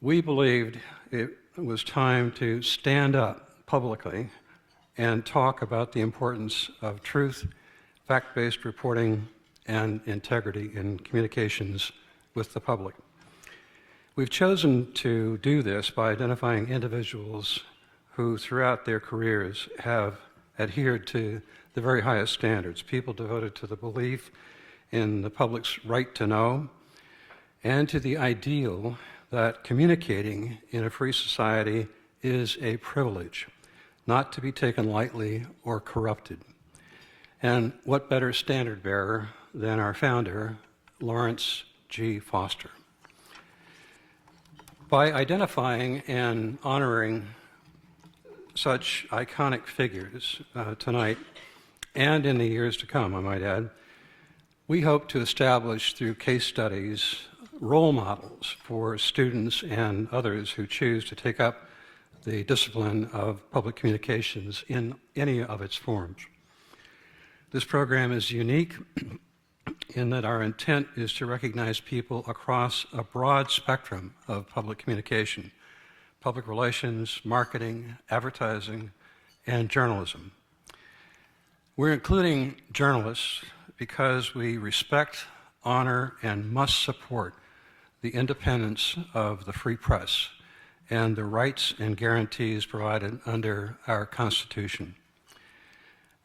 We believed it was time to stand up publicly and talk about the importance of truth, fact-based reporting, and integrity in communications with the public. We've chosen to do this by identifying individuals who throughout their careers have adhered to the very highest standards, people devoted to the belief in the public's right to know and to the ideal that communicating in a free society is a privilege, not to be taken lightly or corrupted. And what better standard bearer than our founder, Lawrence G. Foster? By identifying and honoring such iconic figures tonight, and in the years to come, I might add, we hope to establish through case studies role models for students and others who choose to take up the discipline of public communications in any of its forms. This program is unique in that our intent is to recognize people across a broad spectrum of public communication, public relations, marketing, advertising, and journalism. We're including journalists because we respect, honor, and must support the independence of the free press and the rights and guarantees provided under our Constitution.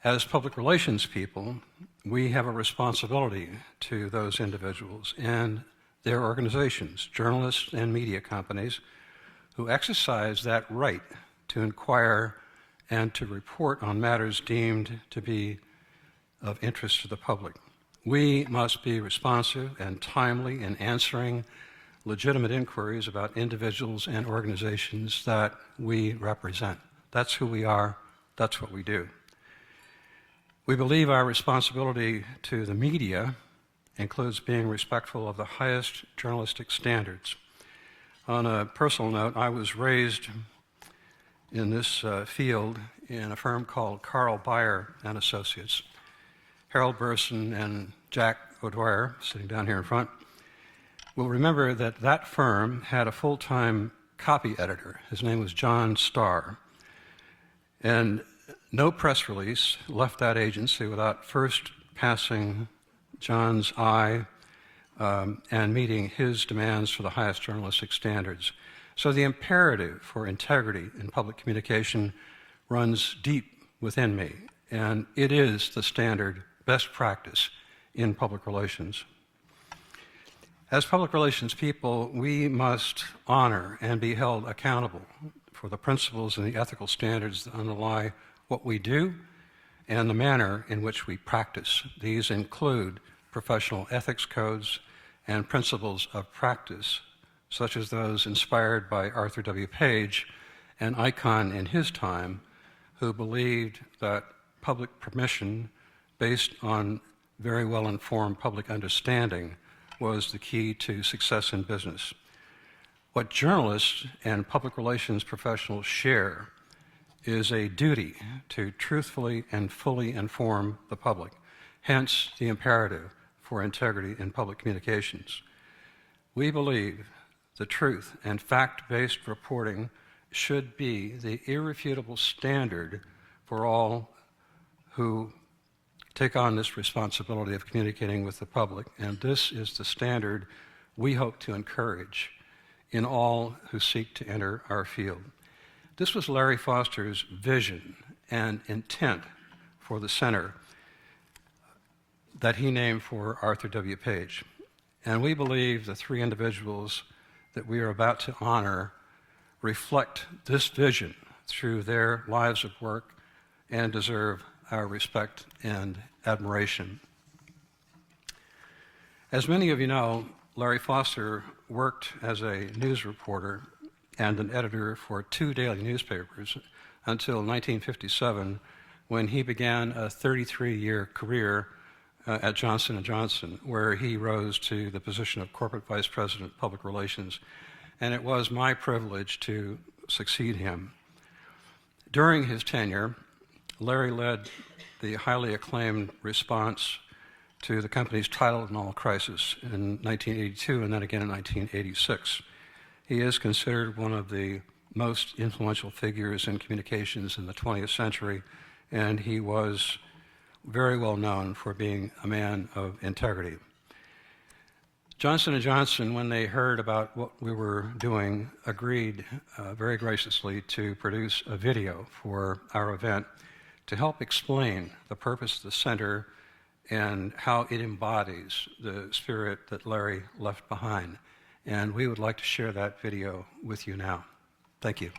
As public relations people, we have a responsibility to those individuals and their organizations, journalists and media companies, who exercise that right to inquire and to report on matters deemed to be of interest to the public. We must be responsive and timely in answering legitimate inquiries about individuals and organizations that we represent. That's who we are, that's what we do. We believe our responsibility to the media includes being respectful of the highest journalistic standards. On a personal note, I was raised in this field in a firm called Carl Beyer and Associates. Harold Burson and Jack O'Dwyer, sitting down here in front, will remember that that firm had a full-time copy editor. His name was John Starr. And no press release left that agency without first passing John's eye and meeting his demands for the highest journalistic standards. So the imperative for integrity in public communication runs deep within me, and it is the standard best practice in public relations. As public relations people, we must honor and be held accountable for the principles and the ethical standards that underlie what we do and the manner in which we practice. These include professional ethics codes and principles of practice, such as those inspired by Arthur W. Page, an icon in his time who believed that public permission based on very well-informed public understanding was the key to success in business. What journalists and public relations professionals share is a duty to truthfully and fully inform the public, hence the imperative for integrity in public communications. We believe the truth and fact-based reporting should be the irrefutable standard for all who take on this responsibility of communicating with the public, and this is the standard we hope to encourage in all who seek to enter our field. This was Larry Foster's vision and intent for the center that he named for Arthur W. Page. And we believe the three individuals that we are about to honor reflect this vision through their lives of work and deserve our respect and admiration. As many of you know, Larry Foster worked as a news reporter and an editor for 2 daily newspapers until 1957, when he began a 33-year career at Johnson & Johnson, where he rose to the position of Corporate Vice President of Public Relations. And it was my privilege to succeed him. During his tenure, Larry led the highly acclaimed response to the company's Title and All crisis in 1982 and then again in 1986. He is considered one of the most influential figures in communications in the 20th century, and he was very well known for being a man of integrity. Johnson & Johnson, when they heard about what we were doing, agreed very graciously to produce a video for our event to help explain the purpose of the center and how it embodies the spirit that Larry left behind. And we would like to share that video with you now. Thank you.